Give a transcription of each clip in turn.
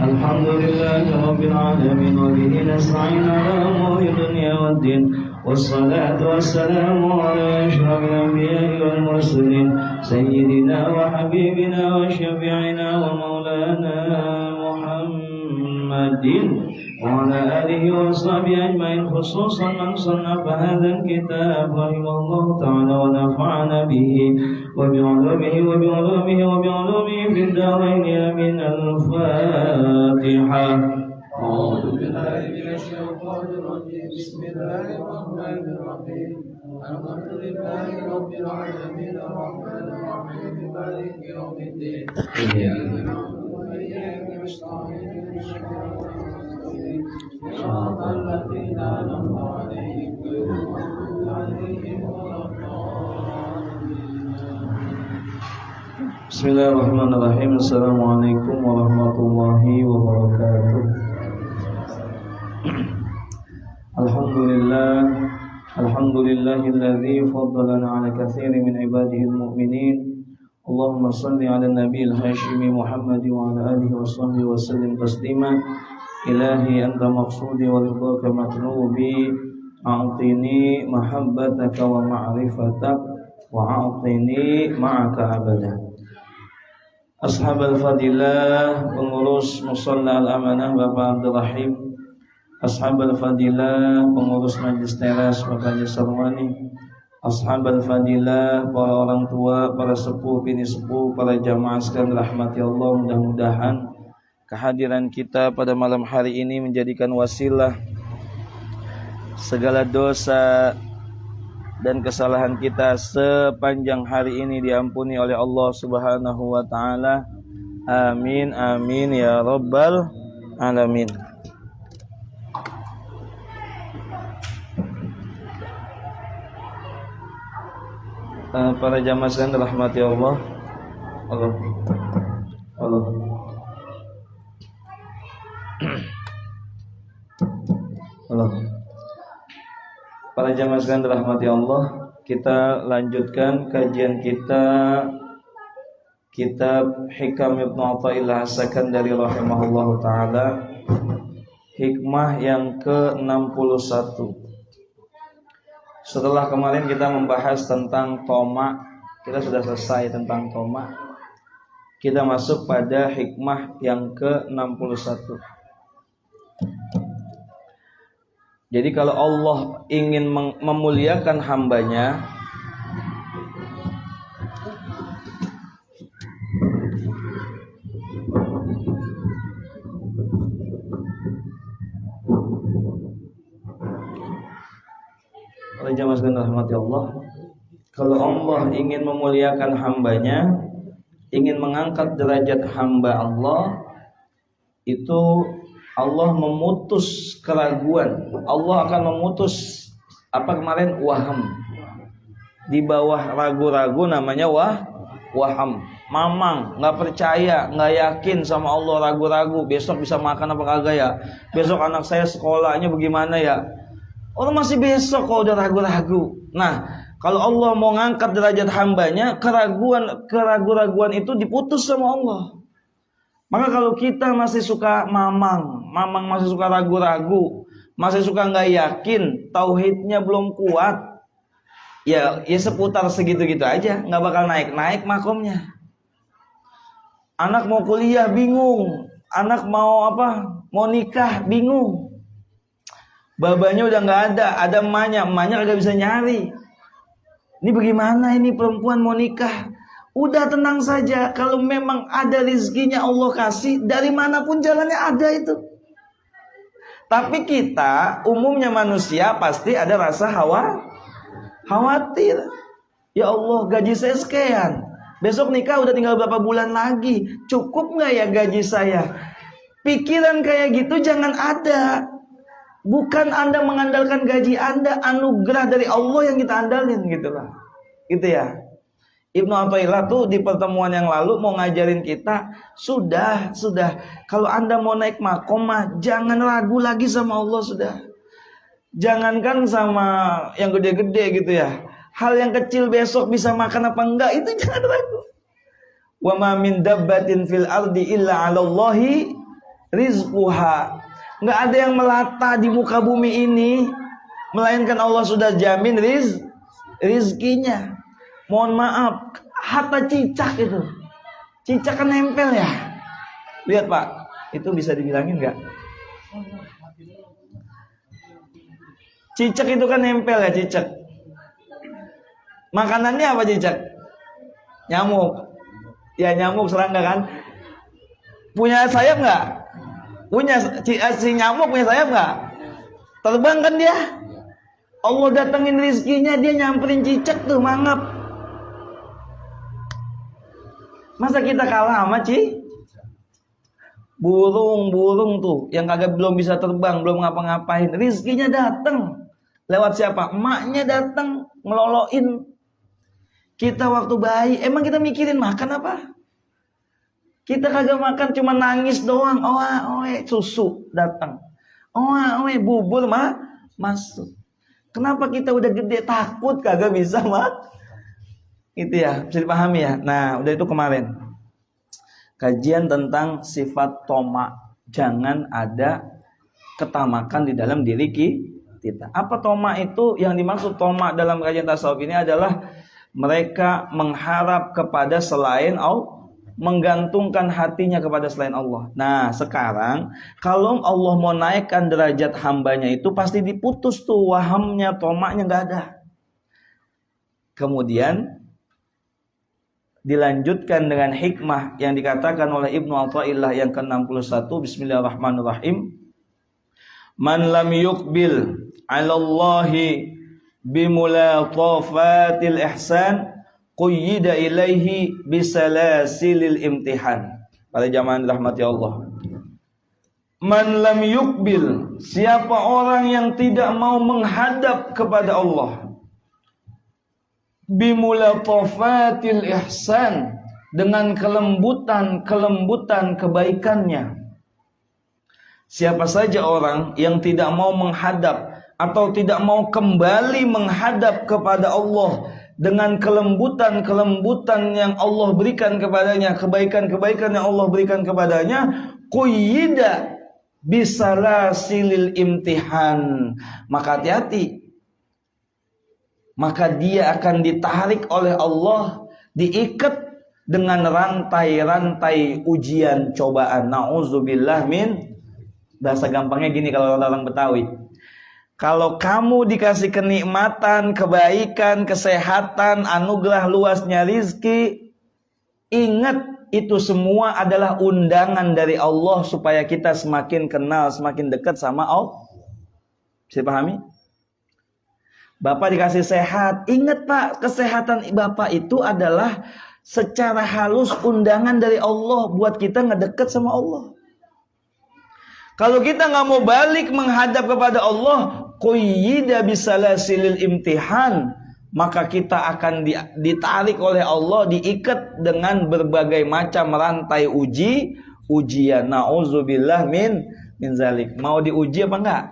الحمد لله رب العالمين وبه نستعين على أمور الدنيا والدين والصلاة والسلام على أشرف الأنبياء والمرسلين سيدنا وحبيبنا وشفيعنا ومولانا محمد وعلى آله وصحبه أجمعين خصوصا من صنف هذا الكتاب رحمه الله تعالى ونفعنا به وبعلومه في الدارين آمين. الفاتحة. أعوذ بالله من الشيطان الرجيم. بسم الله الرحمن الرحيم. الحمد لله رب العالمين الرحمن الرحيم مالك يوم الدين إياك نعبد وإياك نستعين صراط الذين أنعمت عليهم غير المغضوب عليهم ولا الضالين. Bismillahirrahmanirrahim. Assalamualaikum warahmatullahi wabarakatuh. Alhamdulillahilladzi faddalana ala katsirin min ibadihi almu'minin. Allahumma shalli ala nabiyil hashimi Muhammad wa ala alihi wa sahbihi wa sallim taslima. Ilahi anta maqsudi wa ridhaka matlubi. A'tini mahabbataka wa ma'rifatak wa a'tini ma'aka abada. Ashabal fadilah, pengurus Musalla Al-Amanah Bapak Abdul Rahim, Ashabal fadilah, pengurus Majlis Teras Bapak Haji Sarwani, Ashabal fadilah, para orang tua, para sepuh, bini sepuh, para jamaah sekalian rahmati Allah. Mudah-mudahan kehadiran kita pada malam hari ini menjadikan wasilah segala dosa dan kesalahan kita sepanjang hari ini diampuni oleh Allah Subhanahu wa taala. Amin amin ya rabbal alamin. Para jamaah sekalian rahmati Allah. Allah. Para jamaah sekalian dirahmati Allah, kita lanjutkan kajian kita kitab Hikam Ibnu Athaillah As-Sakandari rahimahullahu taala, hikmah yang ke-61. Setelah kemarin kita membahas tentang toma, kita sudah selesai tentang toma. Kita masuk pada hikmah yang ke-61. Jadi kalau Allah ingin memuliakan hambanya, oleh jamaah sekalian rahmati Allah, kalau Allah ingin memuliakan hambanya, ingin mengangkat derajat hamba Allah, itu Allah memutus keraguan. Allah akan memutus waham. Di bawah ragu-ragu namanya waham. Mamang, nggak percaya, nggak yakin sama Allah, ragu-ragu. Besok bisa makan apa kagak ya? Besok anak saya sekolahnya bagaimana ya? Orang masih besok kalau udah ragu-ragu. Nah, kalau Allah mau ngangkat derajat hambanya, keraguan itu diputus sama Allah. Maka kalau kita masih suka mamang masih suka ragu-ragu, masih suka nggak yakin, tauhidnya belum kuat, ya seputar segitu-gitu aja, nggak bakal naik makomnya. Anak mau kuliah bingung, anak mau nikah bingung, babanya udah nggak ada emaknya kagak bisa nyari. Ini bagaimana ini perempuan mau nikah? Udah tenang saja, kalau memang ada rizkinya Allah kasih, dari manapun jalannya ada itu. Tapi kita, umumnya manusia pasti ada rasa khawatir. Ya Allah, gaji saya sekian, besok nikah udah tinggal berapa bulan lagi, cukup gak ya gaji saya? Pikiran kayak gitu jangan ada. Bukan Anda mengandalkan gaji Anda, anugerah dari Allah yang kita andalin gitulah. Gitu ya. Ibnu Athaillah tuh di pertemuan yang lalu mau ngajarin kita, sudah kalau Anda mau naik makomah, jangan ragu lagi sama Allah sudah. Jangankan sama yang gede-gede gitu ya. Hal yang kecil besok bisa makan apa enggak, itu jangan ragu. Wa ma min dabbatin fil ardi illa 'alallahi rizquha. Nggak ada yang melata di muka bumi ini, melainkan Allah sudah jamin rizkinya. Mohon maaf, hatta cicak itu. Cicak kan nempel ya. Lihat Pak, itu bisa dibilangin nggak? Cicak itu kan nempel ya, cicak. Makanannya apa cicak? Nyamuk. Ya nyamuk, serangga kan. Punya sayap nggak? Punya si nyamuk punya sayap nggak? Terbang kan dia. Allah datengin rizkinya, dia nyamperin cicak tuh, mangap. Masa kita kalah sama burung tuh yang kagak belum bisa terbang, belum ngapa-ngapain, rizkinya datang. Lewat siapa? Emaknya datang ngeloloin. Kita waktu bayi, emang kita mikirin makan apa? Kita kagak makan, cuma nangis doang. Susu datang. Bubur masuk. Kenapa kita udah gede takut kagak bisa Itu ya, bisa dipahami ya. Nah, udah itu kemarin kajian tentang sifat toma. Jangan ada ketamakan di dalam diri kita. Apa toma itu? Yang dimaksud toma dalam kajian tasawuf ini adalah mereka mengharap kepada selain Allah, menggantungkan hatinya kepada selain Allah. Nah, sekarang kalau Allah mau naikkan derajat hambanya itu pasti diputus tuh wahamnya, tomaknya nggak ada. Kemudian dilanjutkan dengan hikmah yang dikatakan oleh Ibnu Athaillah yang ke-61. Bismillahirrahmanirrahim. Man lam yuqbil 'ala Allahi bimulatafatil ihsan quyida ilaihi bisalasilil imtihan. Pada jamaah rahmati Allah. Man lam yuqbil, siapa orang yang tidak mau menghadap kepada Allah, bimulatafatil ihsan, dengan kelembutan kebaikannya. Siapa saja orang yang tidak mau menghadap atau tidak mau kembali menghadap kepada Allah dengan kelembutan yang Allah berikan kepadanya, kebaikan yang Allah berikan kepadanya, quyida bisalasilil imtihan, maka hati-hati, maka dia akan ditarik oleh Allah, diikat dengan rantai-rantai ujian cobaan. Nauzubillah min. Bahasa gampangnya gini kalau orang Betawi, kalau kamu dikasih kenikmatan, kebaikan, kesehatan, anugerah luasnya rizki, ingat itu semua adalah undangan dari Allah supaya kita semakin kenal, semakin dekat sama Allah. Bisa pahami? Bapak dikasih sehat, ingat Pak, kesehatan Bapak itu adalah secara halus undangan dari Allah buat kita ngedeket sama Allah. Kalau kita nggak mau balik menghadap kepada Allah, quyida bisalasilil imtihan, maka kita akan ditarik oleh Allah, diikat dengan berbagai macam rantai ujian. Nauzubillah min zalik. Mau diuji apa enggak?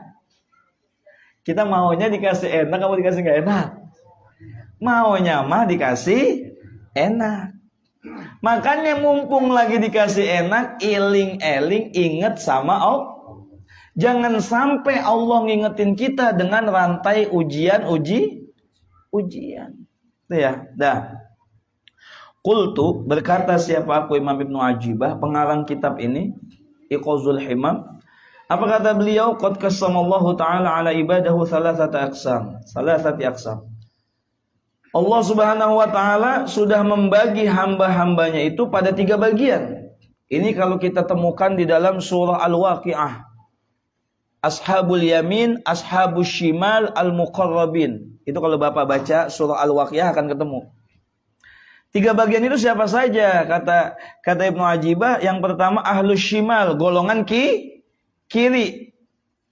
Kita maunya dikasih enak, kamu dikasih enggak enak? Maunya mah dikasih enak. Makanya mumpung lagi dikasih enak, eling-eling ingat sama Allah. Jangan sampai Allah ngingetin kita dengan rantai ujian. Itu ya. Dah. Qultu, berkata siapa aku, Imam Ibnu Ajibah, pengarang kitab ini, Iqazul Himam. Apa kata beliau? Qad qasamallahu ta'ala ala ibadahu salasati aqsam. Allah Subhanahu wa ta'ala sudah membagi hamba-hambanya itu pada 3 bagian. Ini kalau kita temukan di dalam surah Al-Waqi'ah. Ashabul yamin, ashabus shimal, al-muqarrabin. Itu kalau Bapak baca surah Al-Waqi'ah akan ketemu. 3 bagian itu siapa saja? Kata Ibnu Ajibah, yang pertama ahlus shimal, golongan kiri.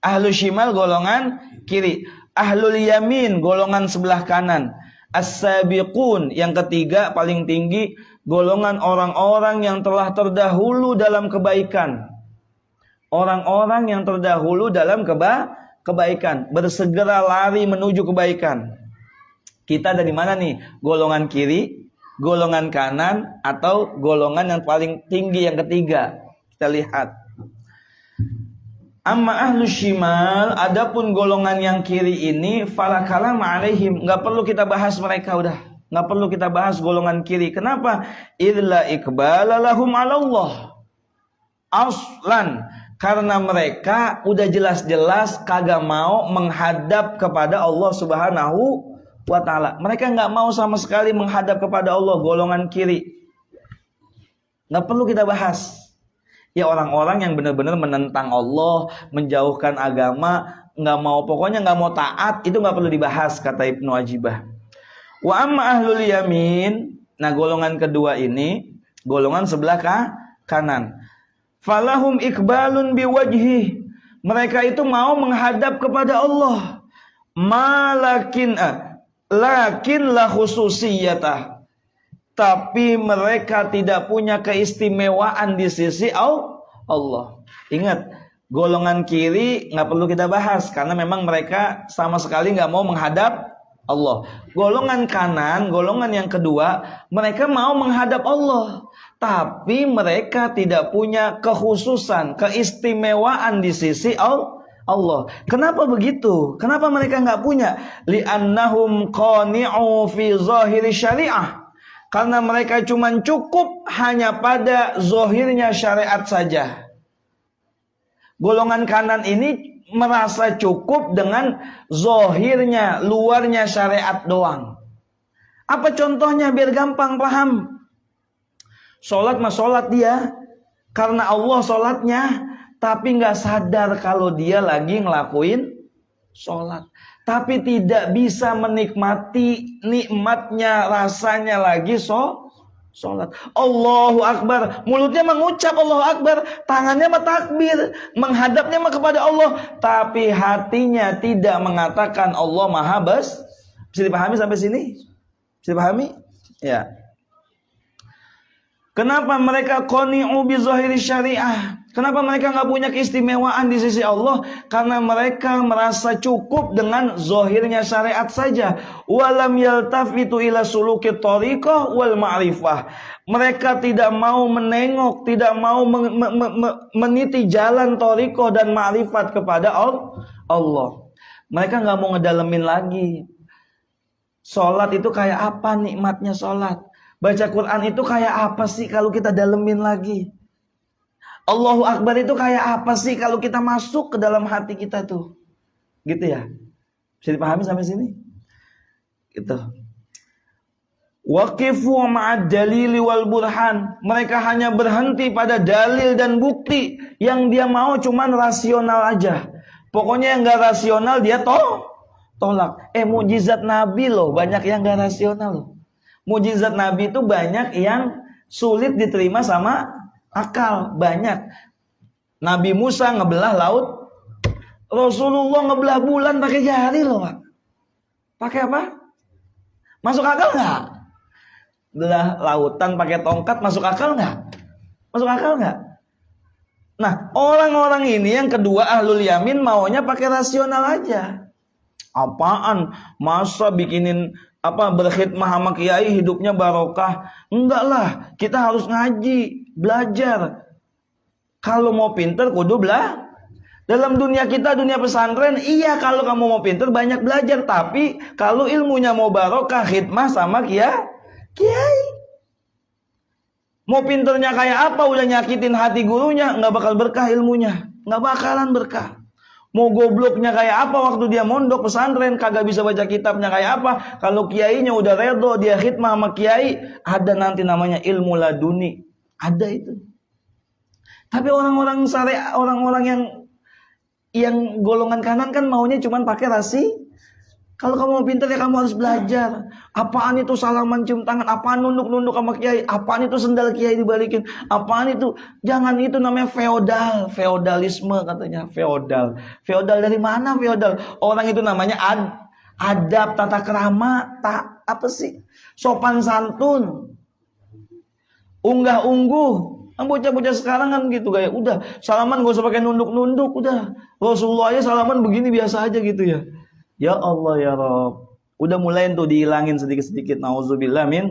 Ahlus shimal golongan kiri. Ahlul yamin, golongan sebelah kanan. As-sabiqun, yang ketiga paling tinggi, golongan orang-orang yang telah terdahulu dalam kebaikan. Orang-orang yang terdahulu dalam kebaikan, bersegera lari menuju kebaikan. Kita dari mana nih? Golongan kiri, golongan kanan, atau golongan yang paling tinggi yang ketiga? Kita lihat. Amma ahlus shimal, adapun golongan yang kiri ini, fala kalam alaihim, enggak perlu kita bahas mereka udah. Enggak perlu kita bahas golongan kiri. Kenapa? Illa iqbala lahum 'ala Allah. Aslan, karena mereka udah jelas-jelas kagak mau menghadap kepada Allah Subhanahu wa taala. Mereka enggak mau sama sekali menghadap kepada Allah, golongan kiri. Enggak perlu kita bahas. Ya orang-orang yang benar-benar menentang Allah, menjauhkan agama, nggak mau, pokoknya nggak mau taat, itu nggak perlu dibahas, kata Ibnu Ajibah. Wa amma ahlul yamin, nah golongan kedua ini, golongan sebelah kanan. Falahum iqbalun biwajhi, mereka itu mau menghadap kepada Allah. Lakin la khususiyatah, tapi mereka tidak punya keistimewaan di sisi Allah. Ingat, golongan kiri nggak perlu kita bahas karena memang mereka sama sekali nggak mau menghadap Allah. Golongan kanan, golongan yang kedua, mereka mau menghadap Allah, tapi mereka tidak punya kekhususan, keistimewaan di sisi Allah. Kenapa begitu? Kenapa mereka nggak punya? Li'annahum qani'u fi zahiri syariah. Karena mereka cuma cukup hanya pada zohirnya syariat saja. Golongan kanan ini merasa cukup dengan zohirnya, luarnya syariat doang. Apa contohnya biar gampang paham? Sholat mah sholat dia, karena Allah sholatnya, tapi nggak sadar kalau dia lagi ngelakuin sholat. Tapi tidak bisa menikmati nikmatnya, rasanya lagi sholat. Allahu Akbar, mulutnya mengucap Allahu Akbar, tangannya mah takbir, menghadapnya mah kepada Allah, tapi hatinya tidak mengatakan Allah Maha Bes. Bisa dipahami sampai sini? Bisa dipahami? Ya. Kenapa mereka qani'u bi zahiri syariah? Kenapa mereka nggak punya keistimewaan di sisi Allah? Karena mereka merasa cukup dengan zahirnya syariat saja. Walam yaltafitu ila suluki thariqah wal ma'rifah. Mereka tidak mau menengok, tidak mau meniti jalan thariqah dan ma'rifat kepada Allah. Mereka nggak mau ngedalemin lagi. Sholat itu kayak apa nikmatnya sholat? Baca Quran itu kayak apa sih kalau kita dalemin lagi? Allahu Akbar itu kayak apa sih kalau kita masuk ke dalam hati kita tuh? Gitu ya. Bisa dipahami sampai sini? Gitu. Waqifu ma'ad dalili wal burhan. Mereka hanya berhenti pada dalil dan bukti. Yang dia mau cuman rasional aja. Pokoknya yang gak rasional dia tolak. Mujizat Nabi loh, banyak yang gak rasional loh. Mujizat Nabi itu banyak yang sulit diterima sama akal, banyak. Nabi Musa ngebelah laut, Rasulullah ngebelah bulan pakai jari loh, Pak. Pakai apa? Masuk akal nggak? Belah lautan pakai tongkat masuk akal nggak? Masuk akal nggak? Nah, orang-orang ini yang kedua ahlul yamin maunya pakai rasional aja. Apaan? Masa bikinin berkhidmah sama kiai hidupnya barokah? Enggak lah, kita harus ngaji, belajar. Kalau mau pinter kudu belajar. Dalam dunia kita, dunia pesantren, iya kalau kamu mau pinter banyak belajar. Tapi kalau ilmunya mau barokah, khidmah sama kiai. Mau pinternya kayak apa, udah nyakitin hati gurunya, nggak bakal berkah ilmunya, nggak bakalan berkah. Mau gobloknya kayak apa waktu dia mondok pesantren, kagak bisa baca kitabnya kayak apa, kalau kiainya udah redo, dia khidmah sama kiai, ada nanti namanya ilmu laduni, ada itu. Tapi orang-orang syariah, orang-orang yang golongan kanan kan maunya cuman pakai rasi. Kalau kamu mau pintar ya kamu harus belajar. Apaan itu salaman cium tangan, apaan nunduk-nunduk sama kiai, apaan itu sendal kiai dibalikin, apaan itu, jangan, itu namanya feodal, feodalisme katanya, feodal. Feodal dari mana feodal? Orang itu namanya adab, tata krama, sopan santun, unggah-ungguh. Bocah-bocah sekarang kan gitu kayak udah salaman gak usah pakai nunduk-nunduk, udah Rasulullah aja salaman begini biasa aja gitu ya. Ya Allah ya Rabb, udah mulai tuh dihilangin sedikit-sedikit. Nauzubillah min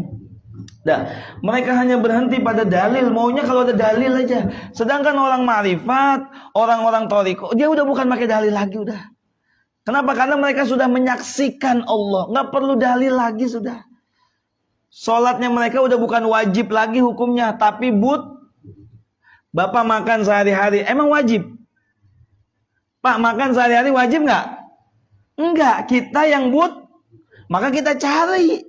Nah, mereka hanya berhenti pada dalil, maunya kalau ada dalil aja. Sedangkan orang ma'rifat, orang-orang thariqah, dia udah bukan pakai dalil lagi udah. Kenapa? Karena mereka sudah menyaksikan Allah, nggak perlu dalil lagi sudah. Sholatnya mereka udah bukan wajib lagi hukumnya, tapi Bapak makan sehari-hari, emang wajib? Pak, makan sehari-hari wajib nggak? Enggak, kita yang maka kita cari.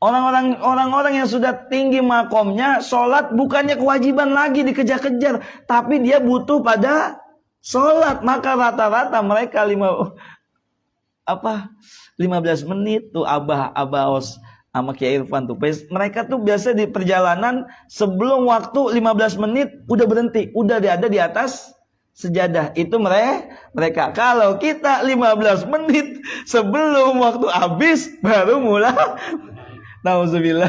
Orang-orang yang sudah tinggi makomnya, sholat bukannya kewajiban lagi dikejar-kejar, tapi dia butuh pada sholat. Maka rata-rata mereka 15 menit tuh Abah Os sama Kiai Irfan tuh. Mereka tuh biasa di perjalanan sebelum waktu 15 menit udah berhenti, udah ada di atas sejadah. Itu mereka. Kalau kita 15 menit sebelum waktu habis baru mulai. Nauzubillah,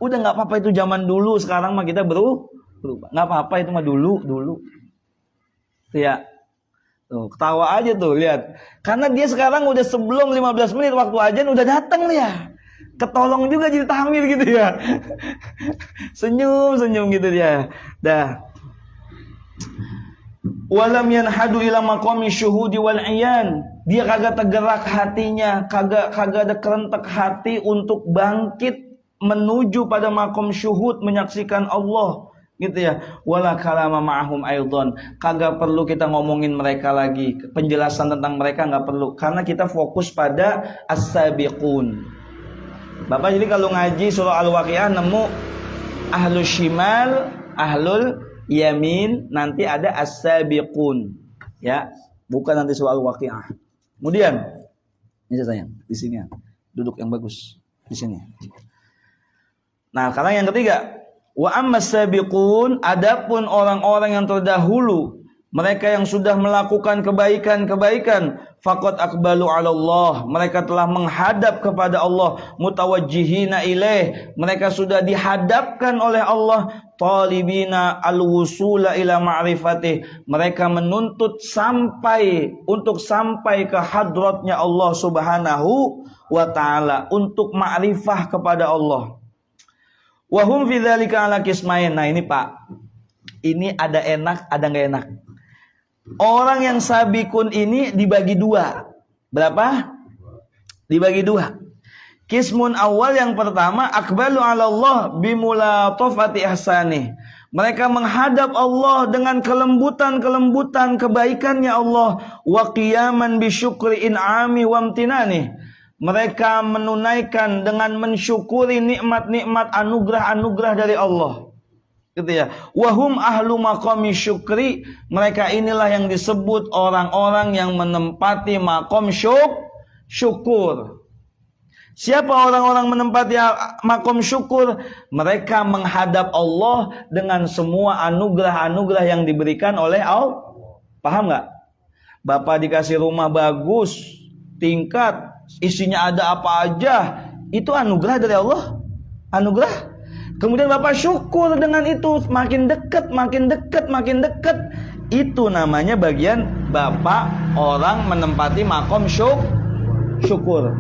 udah nggak apa-apa itu zaman dulu, sekarang mah kita berubah. Nggak apa-apa itu mah dulu. Ya, tuh ketawa aja tuh lihat. Karena dia sekarang udah sebelum 15 menit waktu azan udah datang dia. Ketolong juga jadi tahmid gitu ya. Senyum gitu dia. Dah. Walam yanhadu ila maqami syuhudi wal iyan. Dia kagak tergerak hatinya, kagak ada kerentek hati untuk bangkit menuju pada makom syuhud, menyaksikan Allah, gitu ya. Wala kalama ma'ahum aidan. Kagak perlu kita ngomongin mereka lagi, penjelasan tentang mereka nggak perlu, karena kita fokus pada as-sabiqun. Bapak jadi kalau ngaji surah Al-Waqiah nemu ahlul shimal, ahlul yamin, nanti ada as-sabiqun, ya, bukan nanti surah Al-Waqiah. Kemudian, ini sayang, di sini ya, duduk yang bagus di sini. Nah, sekarang yang ketiga, wa ammas sabiqun, adapun orang-orang yang terdahulu, mereka yang sudah melakukan kebaikan, faqad aqbalu 'ala Allah, mereka telah menghadap kepada Allah, mutawajjihina ilaih, mereka sudah dihadapkan oleh Allah, talibina al-wusula ila ma'rifatih, mereka menuntut sampai ke hadratnya Allah Subhanahu wa taala, untuk ma'rifah kepada Allah. Wa hum fi dzalika 'ala qismain. Nah, ini Pak, ini ada enak, ada enggak enak. Orang yang sabikun ini dibagi dua. Berapa? Dibagi dua. Kismun awal yang pertama, akbalu 'ala Allah bimulatafati ihsanih. Mereka menghadap Allah dengan kelembutan kebaikannya Allah, wa qiyaman bisyukri in'ami wa amtinani. Mereka menunaikan dengan mensyukuri nikmat-nikmat anugerah-anugerah dari Allah. Gitu ya. Wahum ahlu maqami syukri, mereka inilah yang disebut orang-orang yang menempati maqam syukur. Siapa orang-orang menempati maqam syukur? Mereka menghadap Allah dengan semua anugerah-anugerah yang diberikan oleh Allah. Paham nggak? Bapak dikasih rumah bagus, tingkat, isinya ada apa aja, itu anugerah dari Allah. Anugerah. Kemudian Bapak syukur dengan itu, makin dekat. Itu namanya bagian Bapak orang menempati makom syukur.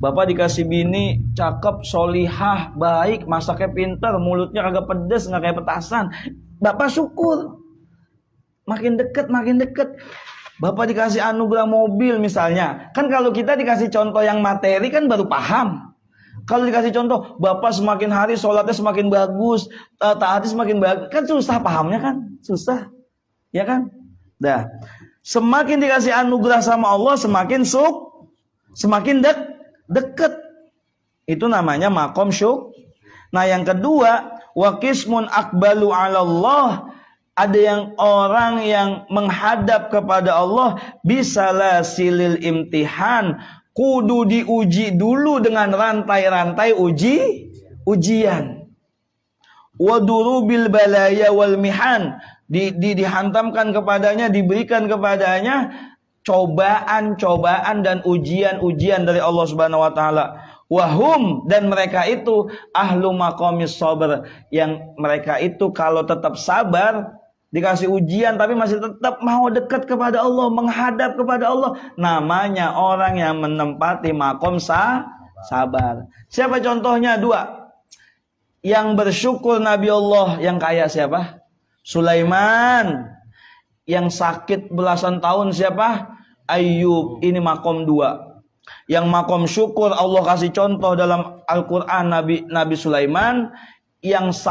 Bapak dikasih bini cakep, solihah, baik, masaknya pintar, mulutnya kagak pedes, nggak kayak petasan. Bapak syukur. Makin dekat. Bapak dikasih anugerah mobil misalnya. Kan kalau kita dikasih contoh yang materi kan baru paham. Kalau dikasih contoh, Bapak semakin hari sholatnya semakin bagus, taatnya semakin bagus, kan susah pahamnya kan? Susah. Ya kan? Dah. Semakin dikasih anugerah sama Allah, semakin dekat. Itu namanya makom syuk. Nah, yang kedua, wa qismun aqbalu 'ala Allah. Ada yang orang yang menghadap kepada Allah bisalasilil imtihan, kudu diuji dulu dengan rantai-rantai ujian. Wadurubil balaya wal mihan, dihantamkan kepadanya, diberikan kepadanya cobaan dan ujian dari Allah Subhanahu wa taala. Wahum, dan mereka itu ahlu maqamis sabr, yang mereka itu kalau tetap sabar, dikasih ujian tapi masih tetap mau dekat kepada Allah, menghadap kepada Allah, namanya orang yang menempati makom Sabar. Siapa contohnya? 2. Yang bersyukur Nabi Allah yang kaya siapa? Sulaiman. Yang sakit belasan tahun siapa? Ayub. Ini makom 2. Yang makom syukur Allah kasih contoh dalam Al-Quran Nabi Sulaiman. Yang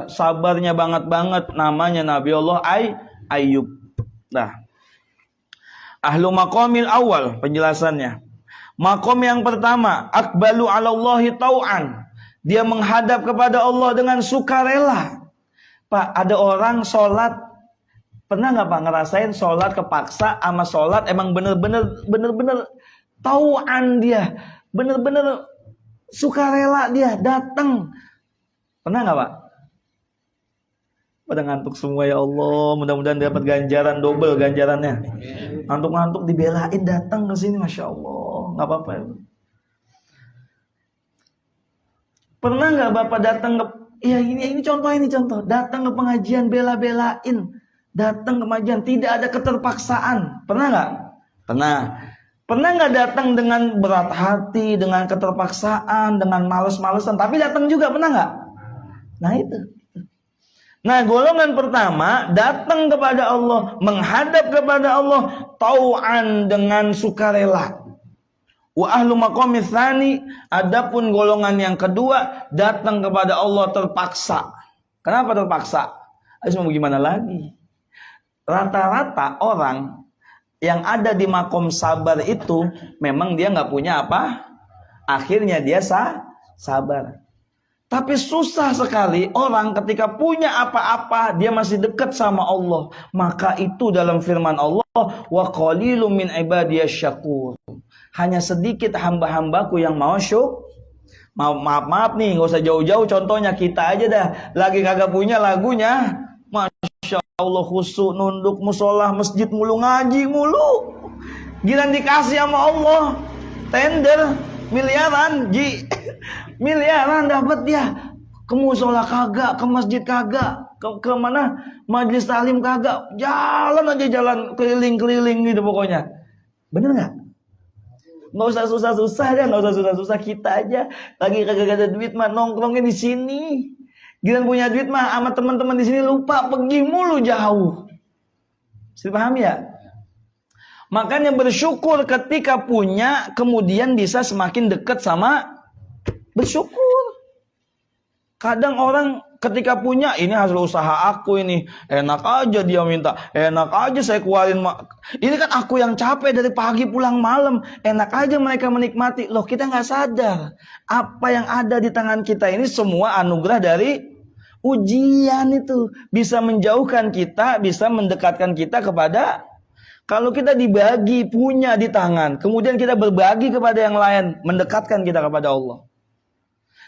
sabarnya banget namanya Nabi Allah Ayub. Nah, ahlu makomil awal penjelasannya. Makom yang pertama, akbalu ala Allahi tau'an. Dia menghadap kepada Allah dengan sukarela. Pak, ada orang sholat, pernah nggak Pak ngerasain sholat kepaksa sama sholat emang bener-bener tau'an dia, bener-bener sukarela dia datang. Pernah nggak Pak? Pada ngantuk semua ya Allah, mudah-mudahan dapat ganjaran double ganjarannya. Ngantuk-ngantuk dibelain datang ke sini, masya Allah, nggak apa-apa. Pernah nggak Bapak datang ke, ya ini contoh, datang ke pengajian bela-belain, datang ke pengajian tidak ada keterpaksaan, pernah nggak? Pernah nggak datang dengan berat hati, dengan keterpaksaan, dengan males-malesan, tapi datang juga, pernah nggak? Nah itu. Nah, golongan pertama datang kepada Allah, menghadap kepada Allah tau'an dengan sukarela. Wa ahlu maqami tsani, adapun golongan yang kedua datang kepada Allah terpaksa. Kenapa terpaksa? Harus mau gimana lagi? Rata-rata orang yang ada di makom sabar itu memang dia nggak punya apa? Akhirnya dia sabar. Tapi susah sekali orang ketika punya apa-apa dia masih dekat sama Allah. Maka itu dalam firman Allah, wa qalilum min ibadiyasy syakur. Hanya sedikit hamba-hambaku yang mau syukur. Maaf nih, nggak usah jauh-jauh, contohnya kita aja dah. Lagi kagak punya lagunya, masya Allah, khusyuk, nunduk, musola, masjid mulu, ngaji mulu. Giliran dikasih sama Allah, tender miliaran, miliaran dapat dia. Ke musola kagak, ke masjid kagak, ke mana majelis taklim kagak, jalan keliling-keliling gitu pokoknya. Bener nggak? Nggak usah susah-susah deh, nggak usah susah-susah, kita aja lagi kagak ada duit mah nongkrongnya di sini. Giliran punya duit mah sama teman-teman di sini lupa, pergi mulu jauh. Sudah paham ya? Makanya bersyukur ketika punya, kemudian bisa semakin dekat sama bersyukur. Kadang orang ketika punya, ini hasil usaha aku ini, enak aja dia minta, enak aja saya keluarin. Ini kan aku yang capek dari pagi pulang malam, enak aja mereka menikmati. Loh, kita nggak sadar apa yang ada di tangan kita ini semua anugerah dari ujian itu. Bisa menjauhkan kita, bisa mendekatkan kita kepada. Kalau kita dibagi punya di tangan, kemudian kita berbagi kepada yang lain, mendekatkan kita kepada Allah.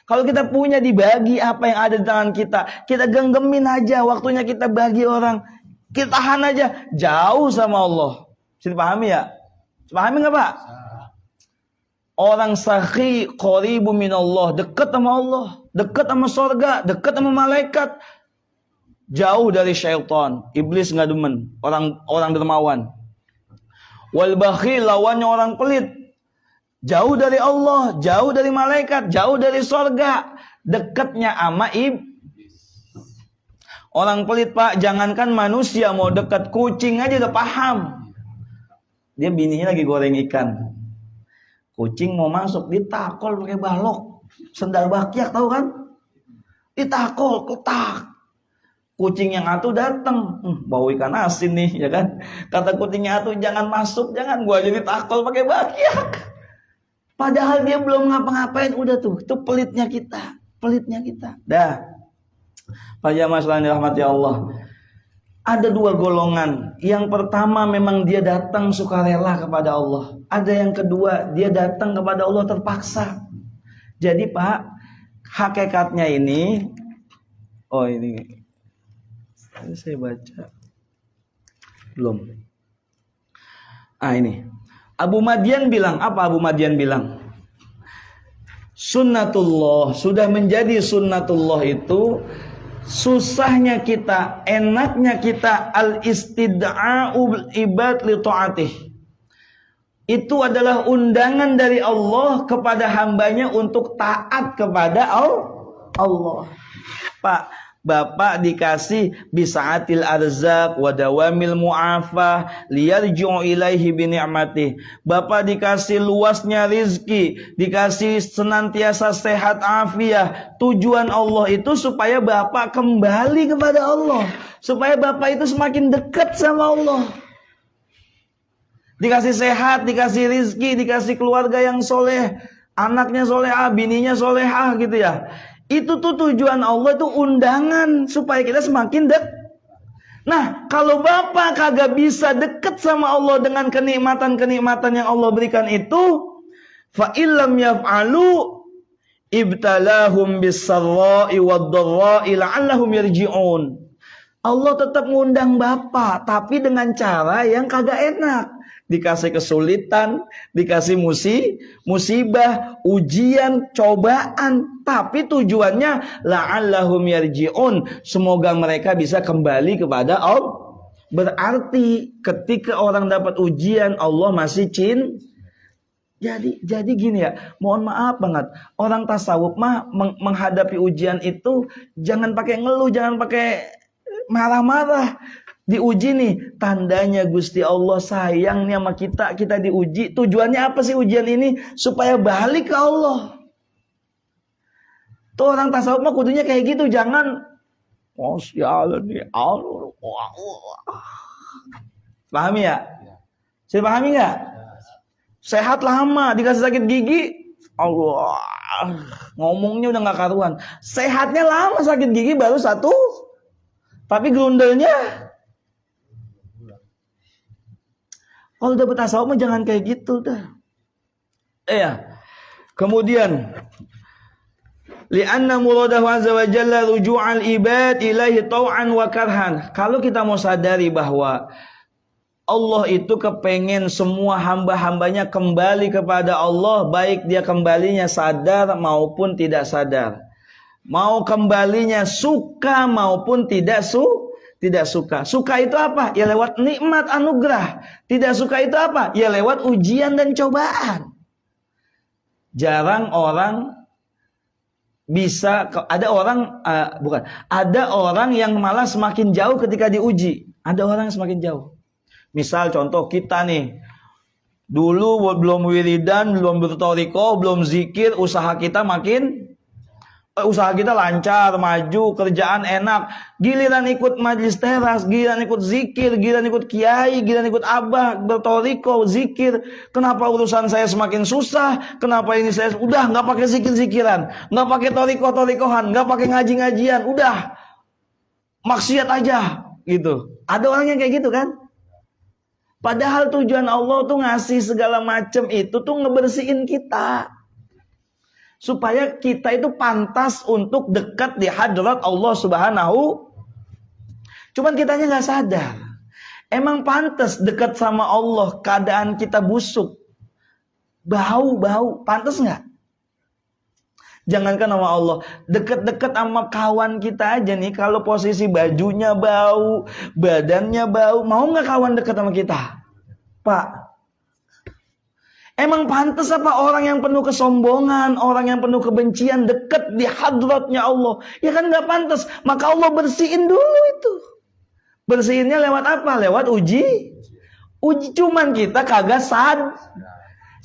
Kalau kita punya dibagi apa yang ada di tangan kita genggemin aja, waktunya kita bagi orang, kita tahan aja, jauh sama Allah. Bisa dipahami ya? Pahami nggak Pak? Orang sakhi qaribu minallah, dekat sama Allah, dekat sama surga, dekat sama malaikat, jauh dari syaitan. Iblis nggak demen, orang dermawan. Wal bakhil, lawannya orang pelit. Jauh dari Allah, jauh dari malaikat, jauh dari surga, dekatnya sama iblis. Orang pelit Pak, jangankan manusia mau dekat, kucing aja udah paham. Dia bininya lagi goreng ikan. Kucing mau masuk, ditakol pakai balok, sendal bakyak, tahu kan? Ditakol, ketak. Kucing yang atuh datang, bau ikan asin nih, ya kan? Kata kucingnya atuh, jangan masuk, jangan, gua jadi takol pakai bakyak. Padahal dia belum ngapa-ngapain, udah tuh, itu pelitnya kita. Dah. Pak jamaah sekalian dirahmati Allah. Ada 2 golongan. Yang pertama memang dia datang sukarela kepada Allah. Ada yang kedua, dia datang kepada Allah terpaksa. Jadi Pak, hakikatnya ini, ini saya baca belum. Ini Abu Madian bilang, apa Abu Madian bilang? Sunnatullah, sudah menjadi sunnatullah itu, susahnya kita, enaknya kita al-istid'a'u ibad li ta'atih. itu adalah undangan dari Allah kepada hambanya untuk taat kepada Allah. Pak, Bapak dikasih bisaatil arzak wa dawamil mu'afah liyarji'u ilaihi bi ni'matih. Bapak dikasih luasnya rizki, dikasih senantiasa sehat afiah. Tujuan Allah itu supaya Bapak kembali kepada Allah, supaya Bapak itu semakin dekat sama Allah. Dikasih sehat, dikasih rizki, dikasih keluarga yang soleh, anaknya solehah, bininya solehah gitu ya. Itu tuh tujuan Allah, itu undangan supaya kita semakin dekat. Nah, kalau Bapak kagak bisa dekat sama Allah dengan kenikmatan-kenikmatan yang Allah berikan itu, fa illam yaf'alu ibtalahum bis-sarra'i wad-dharra'i la'allahum yarji'un. Allah tetap ngundang Bapak, tapi dengan cara yang kagak enak. Dikasih kesulitan, dikasih musibah, ujian, cobaan, tapi tujuannya la'allahum yarji'un, semoga mereka bisa kembali kepada Allah. Berarti ketika orang dapat ujian, Allah masih jadi gini ya, mohon maaf banget, orang tasawuf mah menghadapi ujian itu jangan pakai ngeluh, jangan pakai marah-marah. Diuji nih, tandanya Gusti Allah sayang nih sama kita diuji. Tujuannya apa sih ujian ini? Supaya balik ke Allah. Tuh orang tasawuf mah kudunya kayak gitu, jangan nih Allah. Pahami ya? Saya pahami nggak? Sehat lama, dikasih sakit gigi, Allah, ngomongnya udah nggak karuan. Sehatnya lama, sakit gigi baru 1, tapi grundelnya. Kalau udah bertasawuf mah jangan kayak gitu dah. Kemudian li'anna muradahu azza wa jalla ruju'al ibad ilaihi tau'an wa karhan. Kalau kita mau sadari bahwa Allah itu kepengen semua hamba-hambanya kembali kepada Allah, baik dia kembalinya sadar maupun tidak sadar. Mau kembalinya suka maupun tidak suka. Suka itu apa? Ya lewat nikmat anugerah. Tidak suka itu apa? Ya lewat ujian dan cobaan. Jarang orang bisa, ada orang yang malah semakin jauh ketika diuji. Ada orang yang semakin jauh. Misal contoh kita nih, dulu belum wiridan, belum bertoriko, belum zikir, usaha kita lancar, maju, kerjaan enak. Giliran ikut majlis teras, giliran ikut zikir, giliran ikut kiai, giliran ikut abah, bertoriko, zikir. Kenapa urusan saya semakin susah? Kenapa ini saya udah nggak pakai zikir-zikiran, nggak pakai torikohan, nggak pakai ngaji-ngajian, udah maksiat aja gitu. Ada orang yang kayak gitu kan? Padahal tujuan Allah tuh ngasih segala macam itu tuh ngebersihin kita, supaya kita itu pantas untuk dekat di hadrat Allah Subhanahu. Cuman kitanya nggak sadar. Emang pantas dekat sama Allah, keadaan kita busuk, bau, pantas nggak? Jangankan sama Allah, dekat-dekat sama kawan kita aja nih, kalau posisi bajunya bau, badannya bau, mau nggak kawan dekat sama kita? Pak, emang pantas apa orang yang penuh kesombongan, orang yang penuh kebencian dekat di hadratnya Allah? Ya kan nggak pantas. Maka Allah bersihin dulu itu. Bersihinnya lewat apa? Lewat uji. Cuman kita kagak sadar.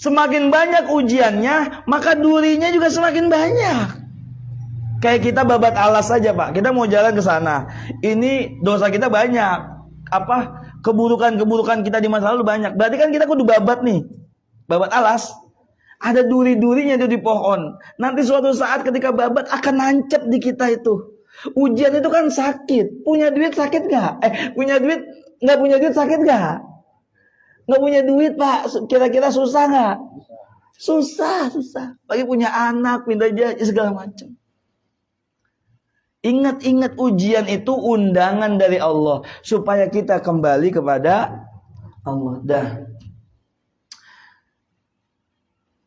Semakin banyak ujiannya, maka durinya juga semakin banyak. Kayak kita babat alas saja, Pak. Kita mau jalan ke sana. Ini dosa kita banyak. Keburukan-keburukan kita di masa lalu banyak. Berarti kan kita kudu babat nih. Babat alas, ada duri-durinya itu di pohon. Nanti suatu saat ketika babat akan nancep di kita itu. Ujian itu kan sakit. Punya duit sakit nggak? Nggak punya duit sakit nggak? Nggak punya duit, Pak, kira-kira susah nggak? Susah. Lagi punya anak, pindah jalan, segala macam. Ingat ujian itu undangan dari Allah supaya kita kembali kepada Allah.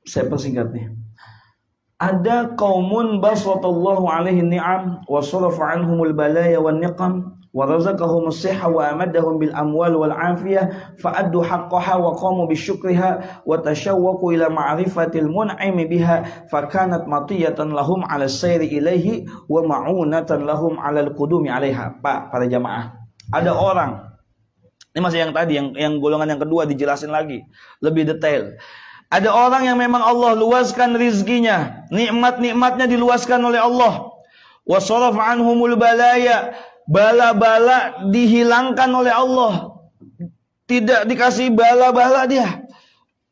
Saya persingkat nih. Ada qaumun basatallahu alaihi ni'am wa sarafa anhumul balaya wan niqam wa razaqahum as-sihha wa amadahum bil amwal wal afiyah fa addu haqqaha wa qamu bi syukriha wa tashawwaqu ila ma'rifatil mun'im biha fa kanat matiyatan lahum 'ala as-sayri ilaihi wa ma'unatan lahum 'ala al-qudumi 'alaiha. Pak, para jamaah, ada orang, ini masih yang tadi, yang golongan yang kedua dijelasin lagi lebih detail. Ada orang yang memang Allah luaskan rizkinya, nikmat-nikmatnya diluaskan oleh Allah. Wa saraf anhumul balaya, bala-bala dihilangkan oleh Allah, tidak dikasih bala-bala dia.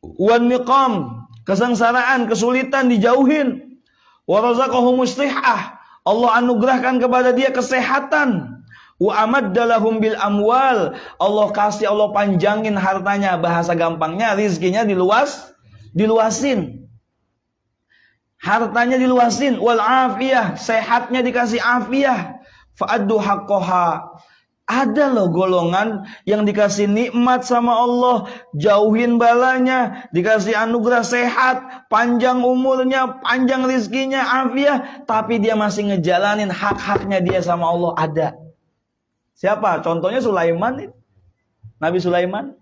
Wan niqam, kesengsaraan, kesulitan dijauhin. Wa razaqahumus sihhah, Allah anugerahkan kepada dia kesehatan. Wa amaddalahum bil amwal, Allah kasih, Allah panjangin hartanya, bahasa gampangnya rizkinya diluasin. Hartanya diluasin, wal afiyah, sehatnya dikasih afiyah. Fa'addu haqqaha. Ada loh golongan yang dikasih nikmat sama Allah, jauhin balanya, dikasih anugerah sehat, panjang umurnya, panjang rizkinya, afiyah, tapi dia masih ngejalanin hak-haknya dia sama Allah. Ada. Siapa? Contohnya Sulaiman, Nabi Sulaiman.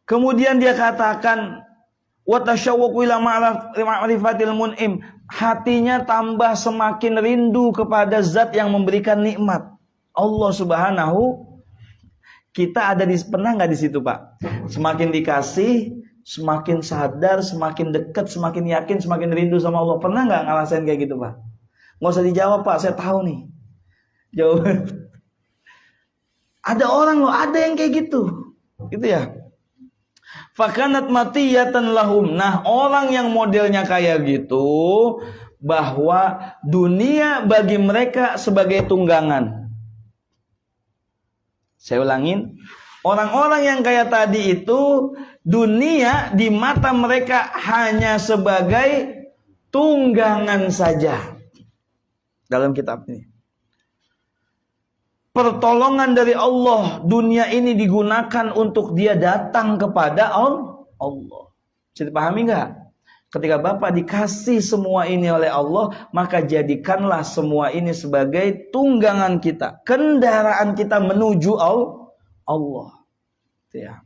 Kemudian dia katakan, wa tashawwaqu ila ma'rifatil mun'im, hatinya tambah semakin rindu kepada zat yang memberikan nikmat. Allah Subhanahu. Kita ada di, pernah nggak di situ, Pak? Semakin dikasih, semakin sadar, semakin dekat, semakin yakin, semakin rindu sama Allah. Pernah nggak ngerasain kayak gitu, Pak? Nggak usah dijawab, Pak, saya tahu nih. Jawab. Ada orang loh, ada yang kayak gitu. Gitu ya. Fakanat matiyatan lahum. Nah, orang yang modelnya kayak gitu, bahwa dunia bagi mereka sebagai tunggangan. Saya ulangin, orang-orang yang kayak tadi itu, dunia di mata mereka hanya sebagai tunggangan saja. Dalam kitab ini, pertolongan dari Allah, dunia ini digunakan untuk dia datang kepada Allah. Bisa dipahami nggak? Ketika Bapak dikasih semua ini oleh Allah, maka jadikanlah semua ini sebagai tunggangan kita, kendaraan kita menuju Allah. Ya.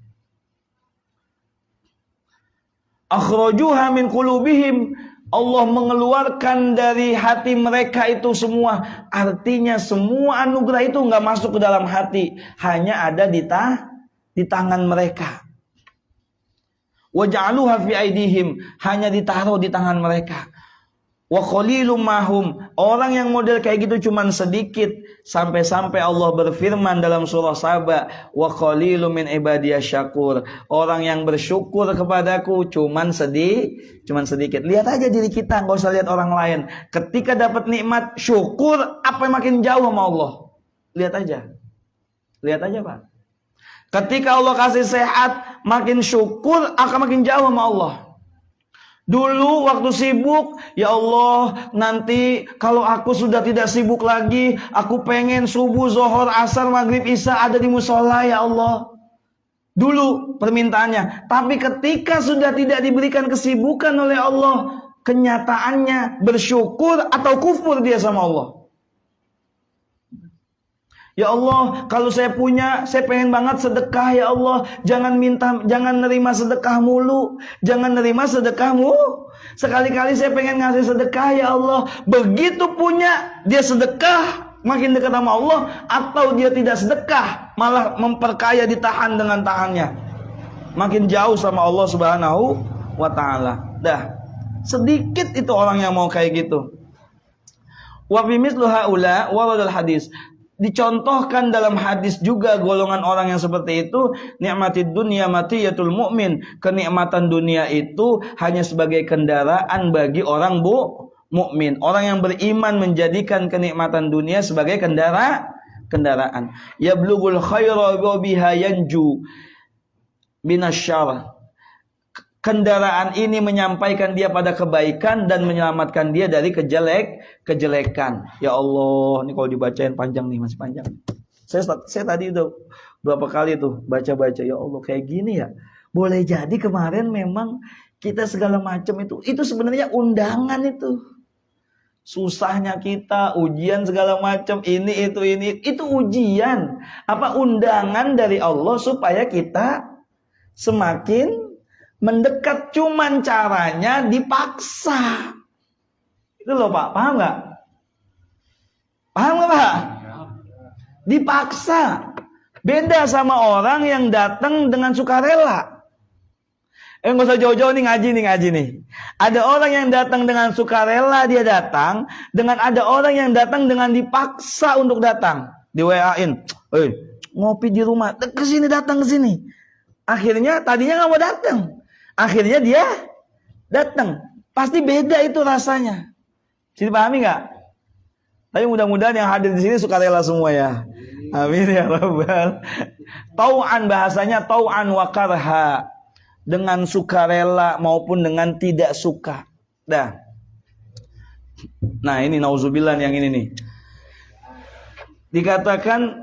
Akhrajuha min qulubihim, Allah mengeluarkan dari hati mereka itu semua. Artinya semua anugerah itu nggak masuk ke dalam hati, hanya ada di tangan mereka. Wa ja'aluha fi aidihim, hanya ditaruh di tangan mereka. Wa qalilum mahum, orang yang model kayak gitu cuman sedikit, sampai-sampai Allah berfirman dalam surah Saba, wa qalilum min ibadiyasy syakur, orang yang bersyukur kepadaku cuman sedikit. Lihat aja diri kita, nggak usah lihat orang lain. Ketika dapat nikmat syukur, apa yang makin jauh sama Allah? Lihat aja, Pak. Ketika Allah kasih sehat, makin syukur akan makin jauh sama Allah. Dulu waktu sibuk, ya Allah, nanti kalau aku sudah tidak sibuk lagi, aku pengen subuh, zuhur, asar, maghrib, isya ada di musola, ya Allah. Dulu permintaannya. Tapi ketika sudah tidak diberikan kesibukan oleh Allah, kenyataannya bersyukur atau kufur dia sama Allah. Ya Allah, kalau saya punya, saya pengen banget sedekah, ya Allah. Jangan nerima sedekah mulu. Jangan nerima sedekahmu. Sekali-kali saya pengen ngasih sedekah, ya Allah. Begitu punya, dia sedekah, makin dekat sama Allah. Atau dia tidak sedekah, malah memperkaya, ditahan dengan tangannya, makin jauh sama Allah Subhanahu wa ta'ala. Dah, sedikit itu orang yang mau kayak gitu. Wa fi mislu haula waradul hadis. Dicontohkan dalam hadis juga golongan orang yang seperti itu, nikmatid dunya matiyatul mu'min, kenikmatan dunia itu hanya sebagai kendaraan bagi orang mukmin. Orang yang beriman menjadikan kenikmatan dunia sebagai kendaraan. Yablughul khaira wa biha yanju minasyarr. Kendaraan ini menyampaikan dia pada kebaikan dan menyelamatkan dia dari kejelekan. Ya Allah, ini kalau dibacain panjang nih, masih panjang. Saya tadi udah berapa kali tuh baca-baca, ya Allah kayak gini ya. Boleh jadi kemarin memang kita segala macam itu sebenarnya undangan itu. Susahnya kita, ujian segala macam, ini itu ujian. Apa undangan dari Allah supaya kita semakin mendekat, cuman caranya dipaksa. Itu loh Pak, paham nggak? Paham nggak Pak? Dipaksa. Beda sama orang yang datang dengan sukarela. Nggak usah jauh-jauh nih ngaji nih. Ada orang yang datang dengan sukarela dia datang, dengan ada orang yang datang dengan dipaksa untuk datang. Di WA-in, ngopi di rumah, kesini datang kesini. Akhirnya tadinya nggak mau datang, akhirnya dia datang. Pasti beda itu rasanya. Sini pahami nggak? Tapi mudah-mudahan yang hadir di sini sukarela semua ya. Amin ya rabbal. Tau'an bahasanya tau'an wa karha. Dengan sukarela maupun dengan tidak suka. Dah. Nah, ini nauzubillah yang ini nih. Dikatakan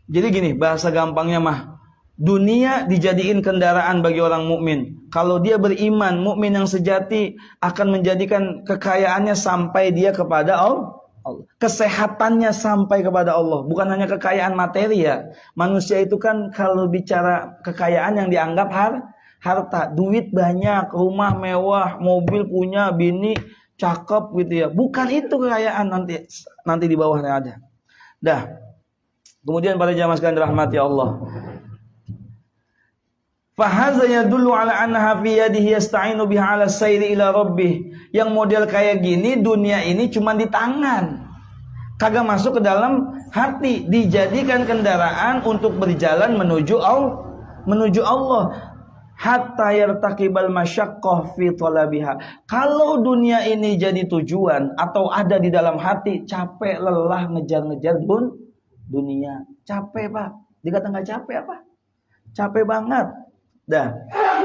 jadi gini, bahasa gampangnya mah, dunia dijadiin kendaraan bagi orang mukmin. Kalau dia beriman, mukmin yang sejati akan menjadikan kekayaannya sampai dia kepada Allah. Kesehatannya sampai kepada Allah. Bukan hanya kekayaan materi ya. Manusia itu kan kalau bicara kekayaan yang dianggap harta, duit banyak, rumah mewah, mobil punya, bini cakep gitu ya. Bukan itu kekayaan, nanti di bawahnya ada. Dah. Kemudian para jamaah sekalian dirahmati Allah. Fahaza yadullu ala annaha fi yadihi yasta'inu biha ala sayri ila rabbih. Yang model kayak gini, dunia ini cuma di tangan, kagak masuk ke dalam hati, dijadikan kendaraan untuk berjalan menuju Allah. Hatta yartaqibal masyaqqah fi talabiha. Kalau dunia ini jadi tujuan atau ada di dalam hati, capek lelah ngejar-ngejar dunia. Capek Pak. Dikata nggak capek apa? Capek banget. Dah.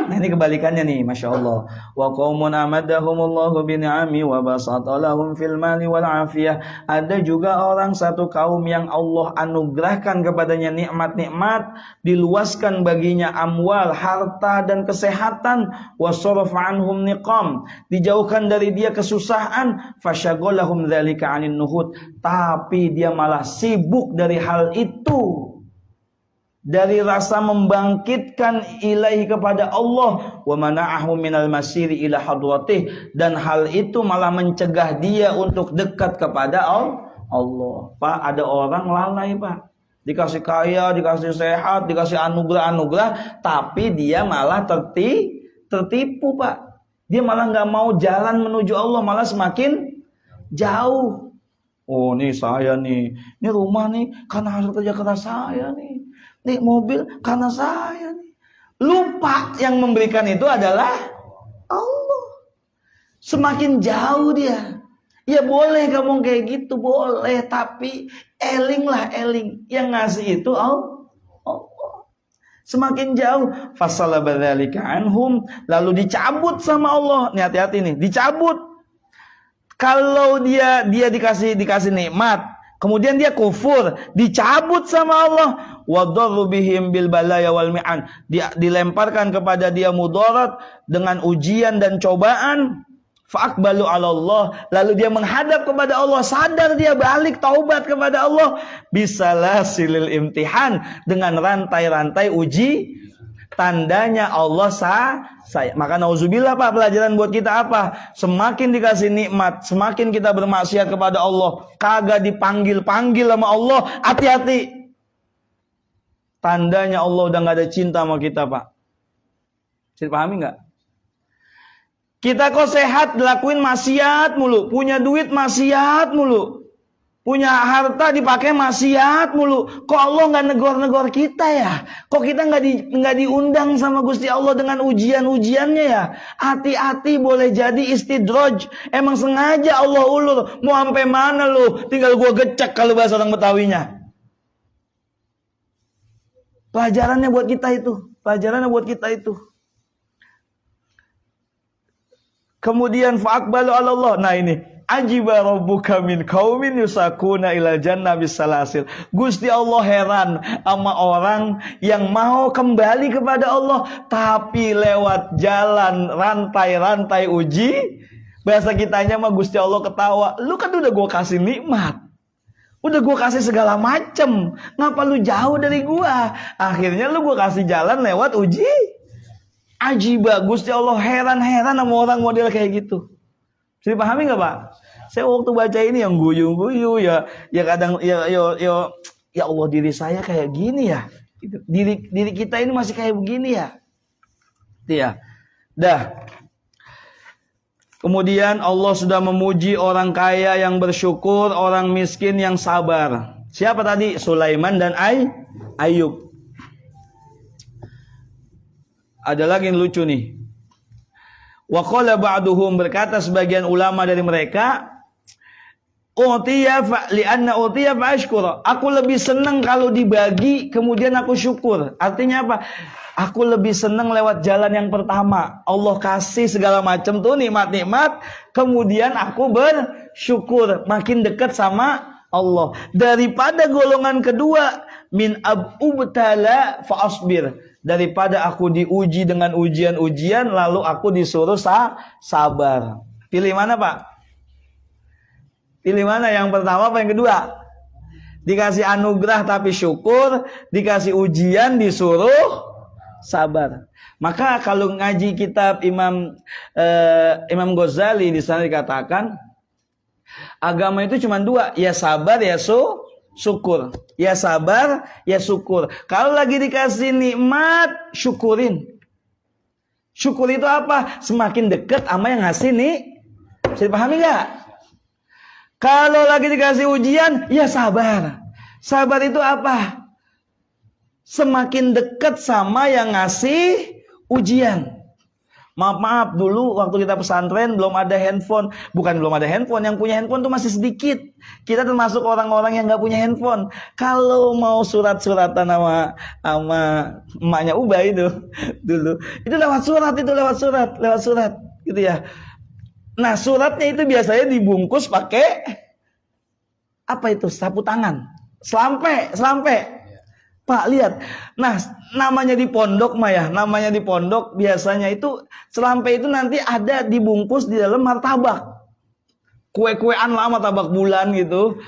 Nah ini kebalikannya nih, Masya Allah. Wa qaumun amadahumullahu bin'ami wa basatalahum fil mali wal afiyah. Ada juga orang satu kaum yang Allah anugerahkan kepadanya nikmat-nikmat, diluaskan baginya amwal, harta dan kesehatan, wa sarafa anhum niqam, dijauhkan dari dia kesusahan, fasyaghalahum dzalika 'anil nuhud, tapi dia malah sibuk dari hal itu, dari rasa membangkitkan ilahi kepada Allah, wa mana'ahu minal masiri ila hadratih, dan hal itu malah mencegah dia untuk dekat kepada Allah. Pak, ada orang lalai Pak, dikasih kaya, dikasih sehat, dikasih anugerah, tapi dia malah tertipu Pak. Dia malah nggak mau jalan menuju Allah, malah semakin jauh. Oh nih saya nih, ini rumah nih karena hasil kerja keras saya nih. Nih mobil karena saya nih. Lupa yang memberikan itu adalah Allah. Semakin jauh dia. Ya boleh kamu kayak gitu, boleh, tapi eling. Yang ngasih itu Allah. Semakin jauh, fasalaba dzalika anhum, lalu dicabut sama Allah. Nih hati-hati nih, dicabut. Kalau dia dikasih nikmat, kemudian dia kufur, dicabut sama Allah. Wadarru bihim bil balaya wal mi'an, dilemparkan kepada dia mudarat dengan ujian dan cobaan. Fa'aqbalu 'ala Allah, lalu dia menghadap kepada Allah, sadar dia, balik taubat kepada Allah. Bisalasilil imtihan, dengan rantai-rantai uji. Tandanya Allah saya. Maka nauzubillah Pak, pelajaran buat kita apa? Semakin dikasih nikmat, semakin kita bermaksiat kepada Allah, kagak dipanggil-panggil sama Allah, hati-hati. Tandanya Allah udah gak ada cinta sama kita Pak. Bisa dipahami gak? Kita kok sehat dilakuin maksiat mulu, punya duit maksiat mulu, punya harta dipakai maksiat mulu. Kok Allah nggak negor kita ya? Kok kita nggak diundang sama Gusti Allah dengan ujian-ujiannya ya? Hati-hati, boleh jadi istidraj. Emang sengaja Allah ulur. Mau sampai mana lu? Tinggal gua gecek kalau bahasa orang Betawinya. Pelajarannya buat kita itu. Kemudian fa'aqbalu 'ala Allah. Nah ini, ajiba rabbuka min qaumin yusakuna ila jannah bisalasil. Gusti Allah heran sama orang yang mau kembali kepada Allah tapi lewat jalan rantai-rantai uji, Bahasa kitanya mah Gusti Allah ketawa. Lu kan udah gue kasih nikmat. Udah gue kasih segala macem. Ngapa lu jauh dari gue? Akhirnya lu gue kasih jalan lewat uji. Ajibah. Gusti Allah heran-heran sama orang model kayak gitu. Bisa dipahami gak Pak? Saya waktu baca ini yang guyu-guyu ya kadang ya Allah diri saya kayak gini ya. Diri kita ini masih kayak begini ya. Iya. Dah. Kemudian Allah sudah memuji orang kaya yang bersyukur, orang miskin yang sabar. Siapa tadi? Sulaiman dan Ayub. Ada lagi yang lucu nih. Wa qala ba'duhum, berkata sebagian ulama dari mereka, utiya fa li'anna utiya fa ashkura. Aku lebih senang kalau dibagi kemudian aku syukur. Artinya apa? Aku lebih senang lewat jalan yang pertama. Allah kasih segala macam tuh nikmat-nikmat, kemudian aku bersyukur, makin dekat sama Allah. Daripada golongan kedua, min ab'ubtala fa asbir. Daripada aku diuji dengan ujian-ujian lalu aku disuruh sabar. Pilih mana Pak? Pilih mana, yang pertama apa yang kedua? Dikasih anugerah tapi syukur, dikasih ujian disuruh sabar. Maka kalau ngaji kitab Imam Ghazali di sana dikatakan agama itu cuma dua, ya sabar ya syukur. Ya sabar ya syukur. Kalau lagi dikasih nikmat syukurin. Syukur itu apa? Semakin dekat sama yang ngasih nih. Bisa dipahami nggak? Kalau lagi dikasih ujian, ya sabar. Sabar itu apa? Semakin dekat sama yang ngasih ujian. Maaf dulu waktu kita pesantren belum ada handphone. Bukan belum ada handphone, yang punya handphone tuh masih sedikit. Kita termasuk orang-orang yang nggak punya handphone. Kalau mau surat-suratan sama emaknya Ubay itu dulu, itu lewat surat gitu ya. Nah, suratnya itu biasanya dibungkus pakai apa itu? Sapu tangan. Selampe. Pak, lihat. Nah, namanya di pondok mah ya, namanya di pondok biasanya itu selampe itu nanti ada dibungkus di dalam martabak. Kue-kuean lah, martabak bulan gitu.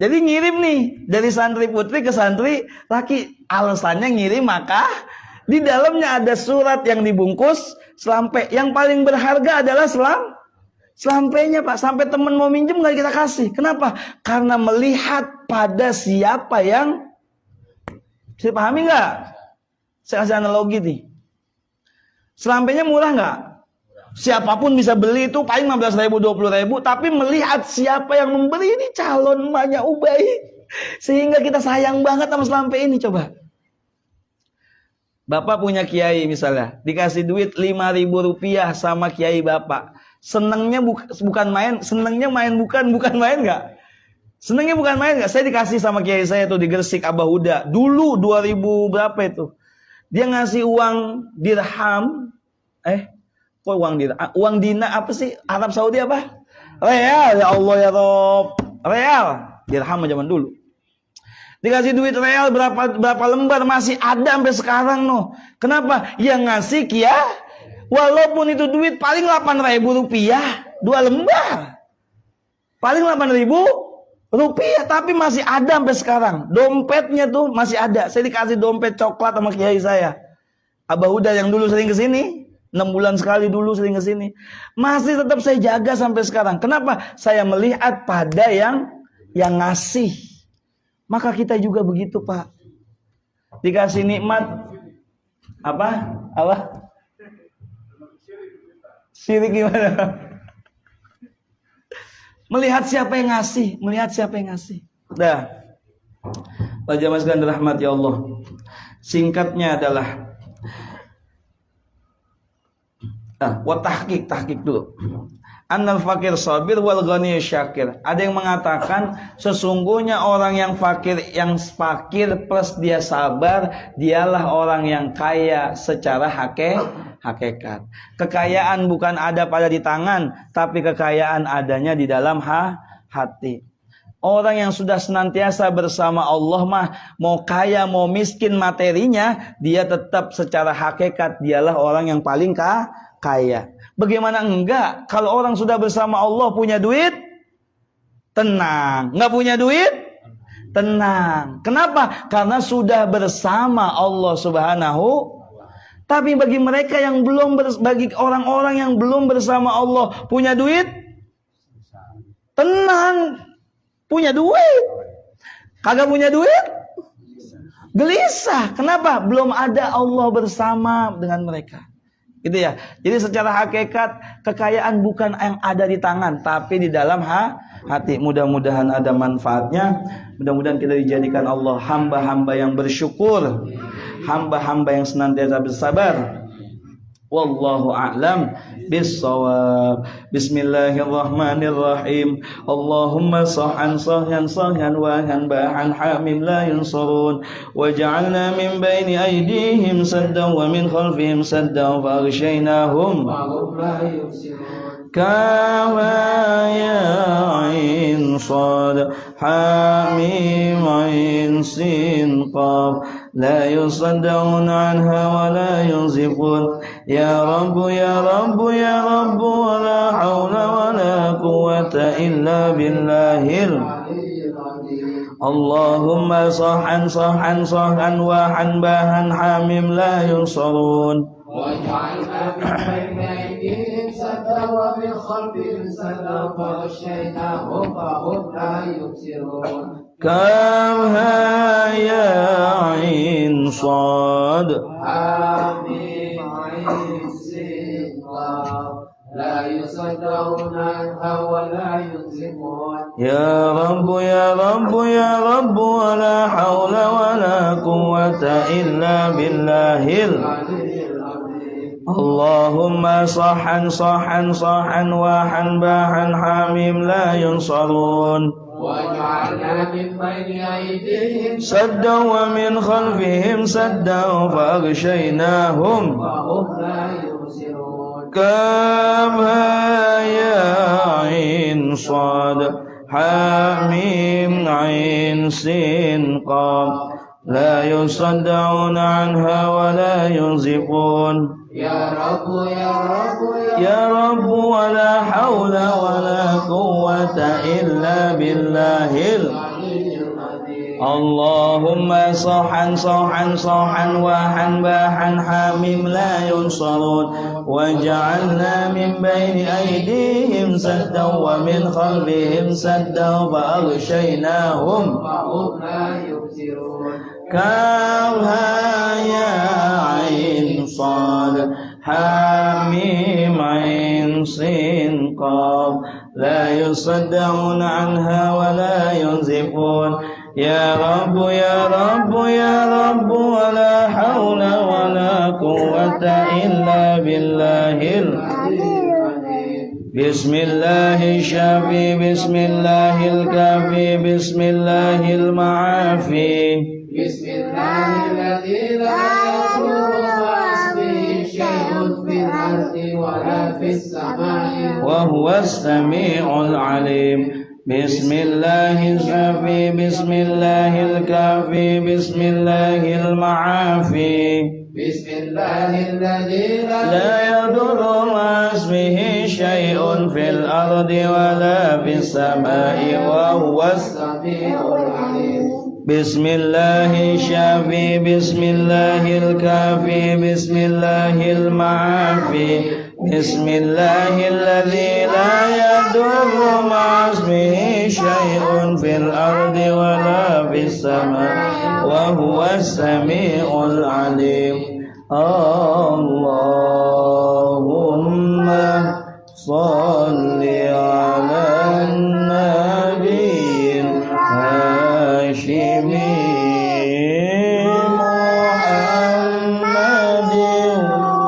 Jadi ngirim nih dari santri putri ke santri laki. Alasannya ngirim maka di dalamnya ada surat yang dibungkus selampe. Yang paling berharga adalah selampenya Pak. Sampai temen mau minjem gak kita kasih. Kenapa? Karena melihat pada siapa yang. Bisa pahami nggak? Saya kasih analogi nih. Selampenya murah nggak? Siapapun bisa beli itu paling 15.000, 20.000. Tapi melihat siapa yang memberi, ini calon emaknya Ubay. Sehingga kita sayang banget sama selampe ini. Coba. Bapak punya kiai misalnya. Dikasih duit 5.000 rupiah sama kiai bapak. Senengnya bukan main. Senengnya main bukan main nggak? Senengnya bukan main nggak? Saya dikasih sama kiai saya tuh di Gresik, Abah Huda. Dulu 2000 berapa itu? Dia ngasih uang dirham. Kok uang dirham? Uang dinar apa sih? Arab Saudi apa? Real, ya Allah ya Rob. Real. Dirham zaman dulu. Dikasih duit real berapa lembar masih ada sampai sekarang noh. Kenapa? Yang ngasih kiai, walaupun itu duit paling 8.000 rupiah, 2 lembar. Paling 8.000 rupiah, tapi masih ada sampai sekarang. Dompetnya tuh masih ada. Saya dikasih dompet coklat sama kiai saya. Abah Huda yang dulu sering kesini, 6 bulan sekali dulu sering kesini. Masih tetap saya jaga sampai sekarang. Kenapa? Saya melihat pada yang ngasih. Maka kita juga begitu Pak. Dikasih nikmat. Apa? Syirik gimana? Melihat siapa yang ngasih. Dah. Wajah maskan rahmat ya Allah. Singkatnya adalah tahqiq dulu. Annal fakir sabir wal ghani syakir. Ada yang mengatakan sesungguhnya orang yang fakir plus dia sabar, dialah orang yang kaya secara hakikat. Kekayaan bukan ada pada di tangan, tapi kekayaan adanya di dalam hati. Orang yang sudah senantiasa bersama Allah mah, mau kaya mau miskin materinya, dia tetap secara hakikat dialah orang yang paling kaya. Bagaimana enggak? Kalau orang sudah bersama Allah punya duit, tenang. Enggak punya duit, tenang. Kenapa? Karena sudah bersama Allah Subhanahu. Tapi bagi mereka yang belum bagi orang-orang yang belum bersama Allah punya duit, tenang. Punya duit. Kagak punya duit, gelisah. Kenapa? Belum ada Allah bersama dengan mereka. Gitu ya. Jadi secara hakikat kekayaan bukan yang ada di tangan, tapi di dalam hati. Mudah-mudahan ada manfaatnya. Mudah-mudahan kita dijadikan Allah hamba-hamba yang bersyukur, hamba-hamba yang senantiasa bersabar. Wallahu a'lam bis-shawab. Bismillahirrahmanirrahim. Allahumma sahhan sahhan sahhan wa hanba'an hamim la yunsarun waj'alna min baini aydihim saddan wa min khalfihim saddan fa aghshaynahum kama ya'in sad hamim ain sin qaf la yusaddaun anha wa la yunzifun ya rabbu ya rabbu ya rabbu wa la hawla wa la quwwata illa billahil Allahumma sahhan sahhan sahhan wa hanbahan hamim la yunsarun وَاجْعَلْنَا مِنْ بَيْنِ أَيْدِيهِمْ سَدًّا وَمِنْ خَلْفِهِمْ سَدًّا فَأَغْشَيْنَاهُمْ فَهُمْ لَا يُبْصِرُونَ كافها يا عين صاد حاميم عين سين قاف لا يصدعون عنها ولا ينزفون يا رب يا رب يا رب ولا حول ولا قوة إلا بالله اللهم صحا صحا صحا وحا باحا حاميم لا ينصرون واجعلنا من بين أيديهم سدا ومن خلفهم سدا فأغشيناهم فهم لا يبصرون كافها يا عين صاد حاميم عين سين قاف لا يصدعون عنها ولا ينزفون يا رب يا رب يا رب ولا حول ولا قوة إلا بالله اللهم صحا صحا صحا وحا باحا حاميم لا ينصرون وجعلنا من بين أيديهم سدا ومن خلفهم سدا فأغشيناهم فهم لا يبصرون كافها يا عين صاد حاميم عين سين قاف لا يصدعون عنها ولا ينزفون يا رب يا رب يا رب ولا حول ولا قوة إلا بالله بسم الله الشافي بسم الله الكافي بسم الله المعافي بسم الله الذي لا يضر مع اسمه شيء في الأرض ولا في السماء وهو السميع العليم بسم الله الشافي بسم الله الكافي بسم الله المعافي بسم الله الذي لا يضر مع اسمه شيء في الأرض ولا في السماء وهو السميع العليم بسم الله الشافي بسم الله الكافي بسم الله المعافي بسم الله الذي لا يضر مع اسمه شيء في الأرض ولا في السماء وهو السميع العليم اللهم صل على النبي الهاشمي محمد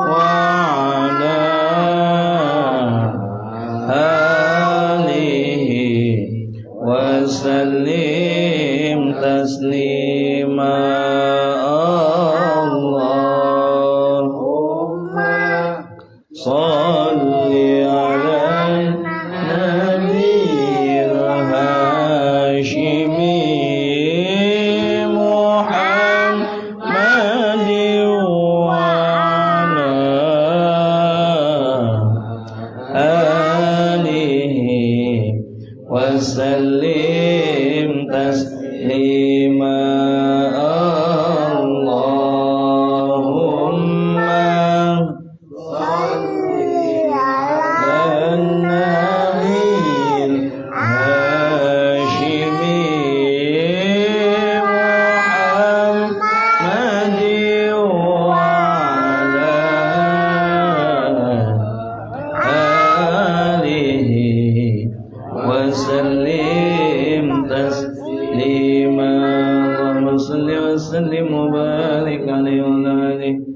وعلى آله وسلم تسليما اللهم صل على النبي الهاشمي محمد وعلى صل وسلم وبارك عليه وعلى آله